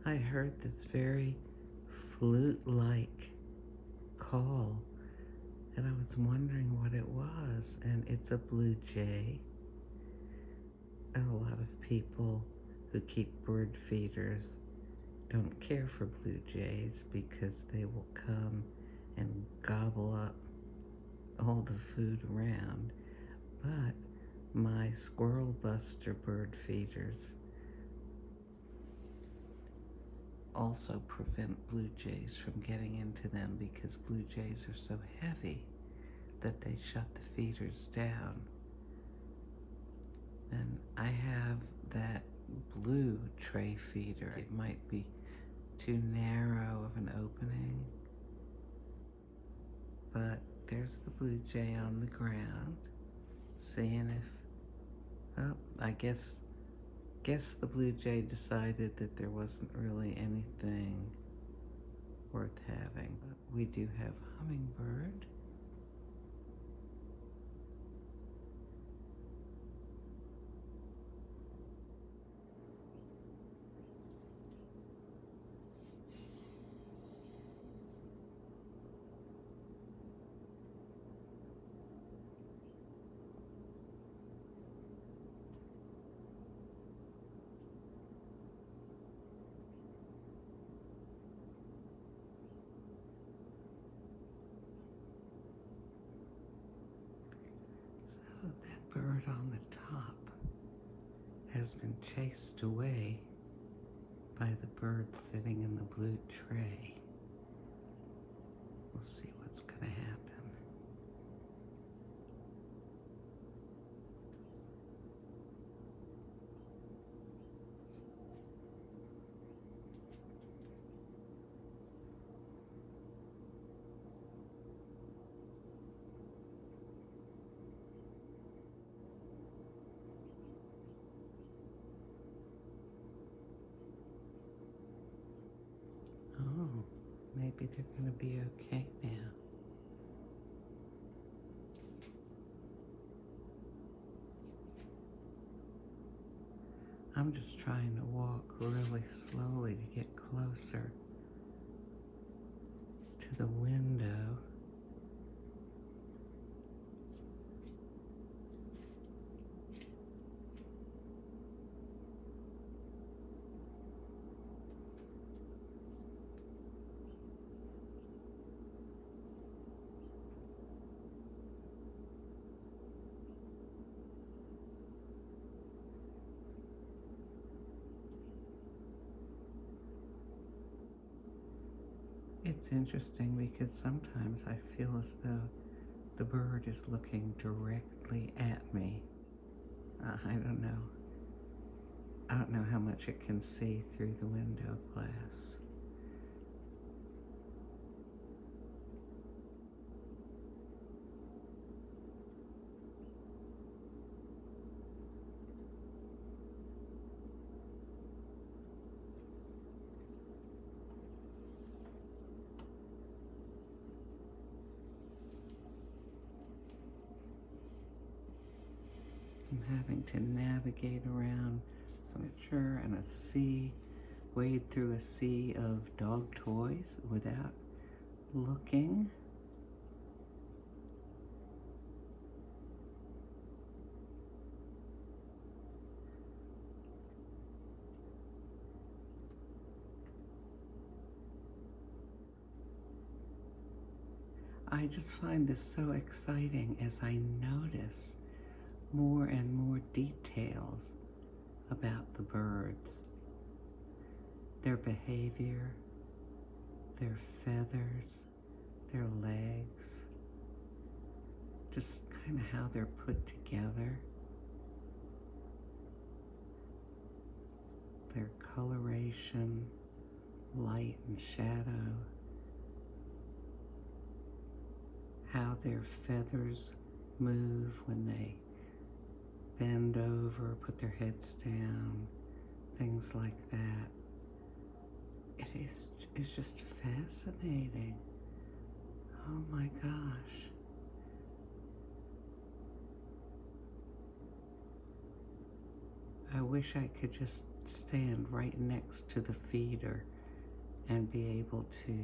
I heard this very flute-like call, and I was wondering what it was, and it's a blue jay. And a lot of people who keep bird feeders don't care for blue jays because they will come and gobble up all the food around. But my squirrel buster bird feeders also prevent blue jays from getting into them because blue jays are so heavy that they shut the feeders down. And I have that blue tray feeder. It might be too narrow of an opening, but there's the blue jay on the ground, seeing if, oh, I guess the blue jay decided that there wasn't really anything worth having. But we do have Hummingbird. So that bird on the top has been chased away by the bird sitting in the blue tray. We'll see what's going to happen. Oh, maybe they're going to be okay now. I'm just trying to walk really slowly to get closer to the window. It's interesting because sometimes I feel as though the bird is looking directly at me. I don't know. I don't know how much it can see through the window glass. I'm having to navigate around some furniture and a sea, wade through a sea of dog toys without looking. I just find this so exciting as I notice more and more details about the birds. Their behavior, their feathers, their legs, just kind of how they're put together, their coloration, light and shadow, how their feathers move when they bend over, put their heads down, things like that. It's just fascinating. Oh my gosh. I wish I could just stand right next to the feeder and be able to,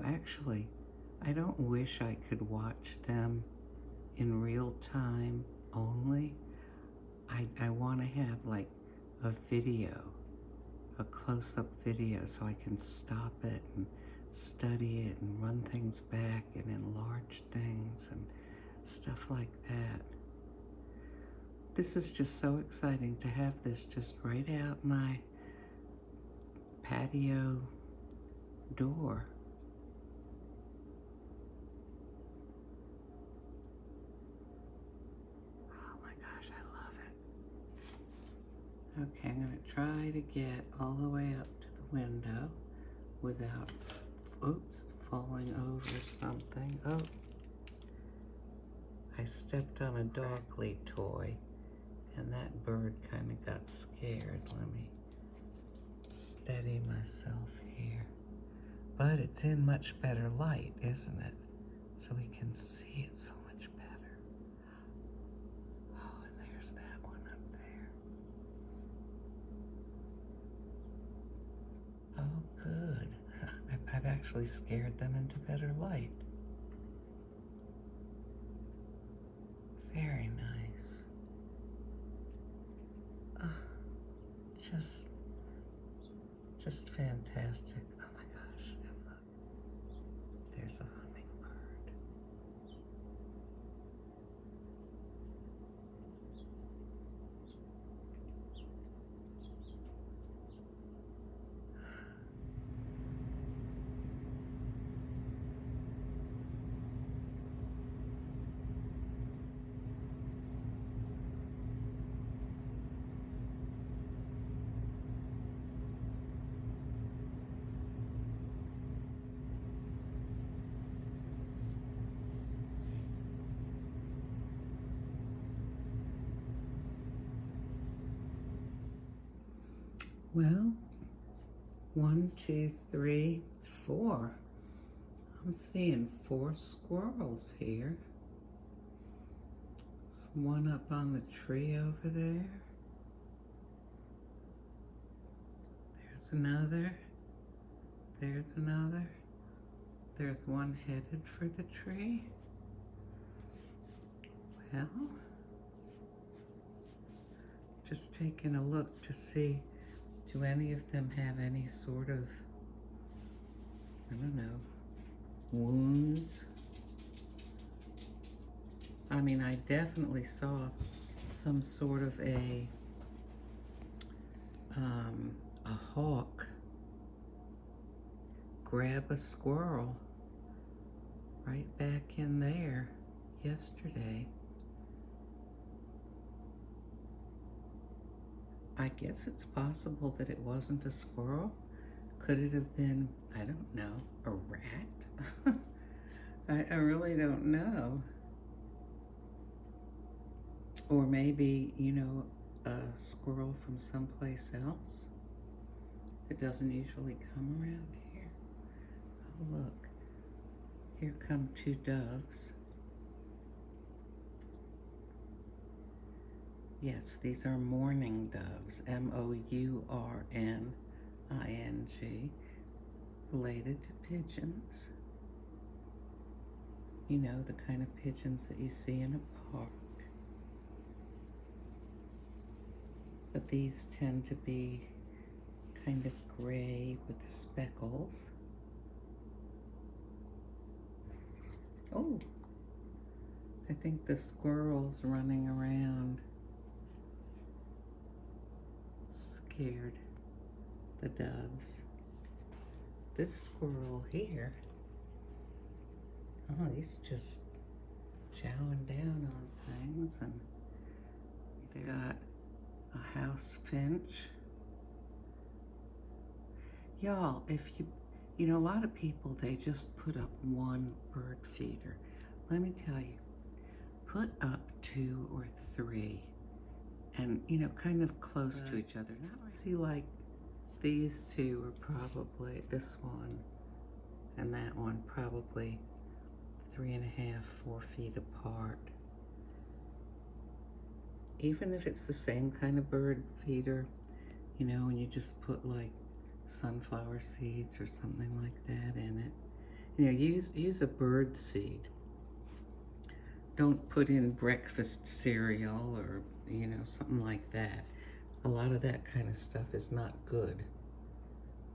actually, I don't wish I could watch them in real time only. I want to have like a video, a close-up video, so I can stop it and study it and run things back and enlarge things and stuff like that. This is just so exciting to have this just right out my patio door. Oh my gosh, I love it. Okay, I'm gonna try to get all the way up to the window without, oops, falling over something. Oh, I stepped on a dogly toy and that bird kind of got scared. Let me steady myself here. But it's in much better light, isn't it? So we can see it so much better. Oh, and there's that one up there. Oh, good. I've actually scared them into better light. Very nice. Just fantastic. Oh my gosh, and look, there's a hummingbird. Well, 1, 2, 3, 4. I'm seeing 4 squirrels here. There's one up on the tree over there. There's another. There's another. There's one headed for the tree. Well, just taking a look to see, do any of them have any sort of, I don't know, wounds? I mean, I definitely saw some sort of a hawk grab a squirrel right back in there yesterday. I guess it's possible that it wasn't a squirrel. Could it have been, I don't know, a rat? I really don't know. Or maybe, a squirrel from someplace else. It doesn't usually come around here. Oh, look. Here come 2 doves. Yes, these are mourning doves, mourning, related to pigeons. You know, the kind of pigeons that you see in a park. But these tend to be kind of gray with speckles. Oh, I think the squirrel's running around scared the doves. This squirrel here, oh, he's just chowing down on things. And they got a house finch. Y'all, if a lot of people, they just put up 1 bird feeder. Let me tell you, put up 2 or 3 and, kind of close to each other. See, like, these 2 are probably, this one and that one, probably 3.5, 4 feet apart. even if it's the same kind of bird feeder, you know, and you just put like sunflower seeds or something like that in it. You know, use a bird seed. Don't put in breakfast cereal or, you know, something like that. A lot of that kind of stuff is not good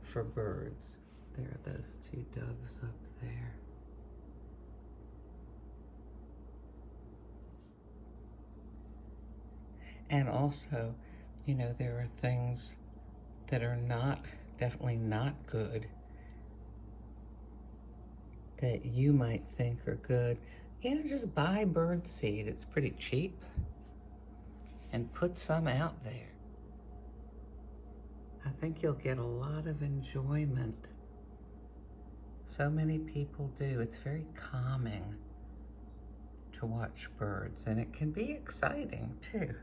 for birds. There are those two doves up there. And also, you know, there are things that are definitely not good, that you might think are good. You know, just buy bird seed. It's pretty cheap. And put some out there. I think you'll get a lot of enjoyment. So many people do. It's very calming to watch birds, and it can be exciting too.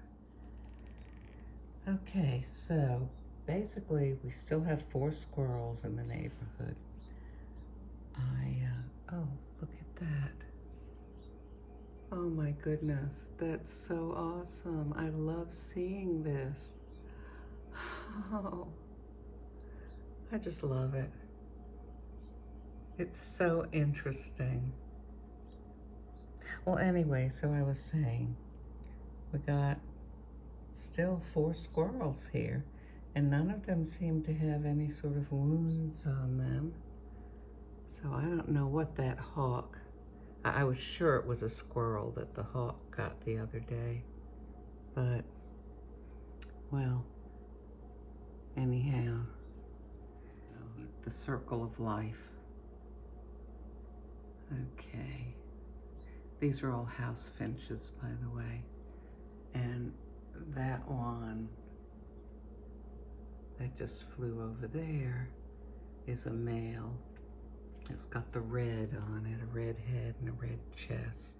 Okay, so basically we still have 4 squirrels in the neighborhood. Oh, look at that. Oh my goodness, that's so awesome. I love seeing this. Oh, I just love it. It's so interesting. Well, anyway, so I was saying, we got still 4 squirrels here, and none of them seem to have any sort of wounds on them. So I don't know what that hawk, I was sure it was a squirrel that the hawk got the other day, but, well, anyhow, the circle of life. Okay. These are all house finches, by the way. And that one that just flew over there is a male. It's got the red on it, a red head and a red chest.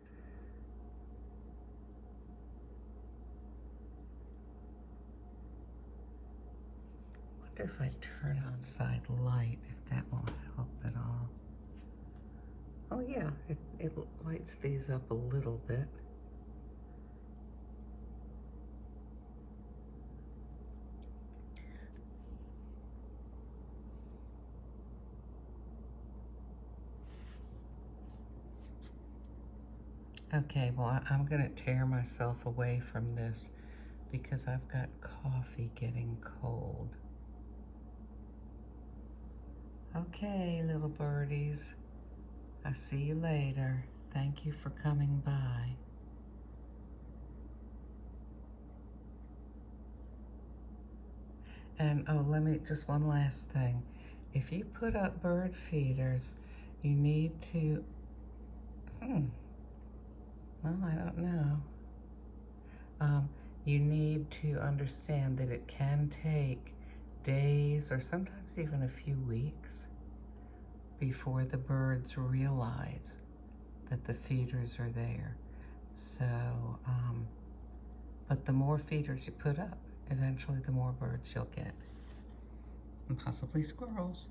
I wonder if I turn outside light, if that will help at all. Oh yeah, it lights these up a little bit. Okay, well, I'm gonna tear myself away from this because I've got coffee getting cold. Okay, little birdies, I'll see you later. Thank you for coming by. And oh, just one last thing. If you put up bird feeders, you need to, well, I don't know. You need to understand that it can take days or sometimes even a few weeks before the birds realize that the feeders are there. So, but the more feeders you put up, eventually the more birds you'll get. And possibly squirrels.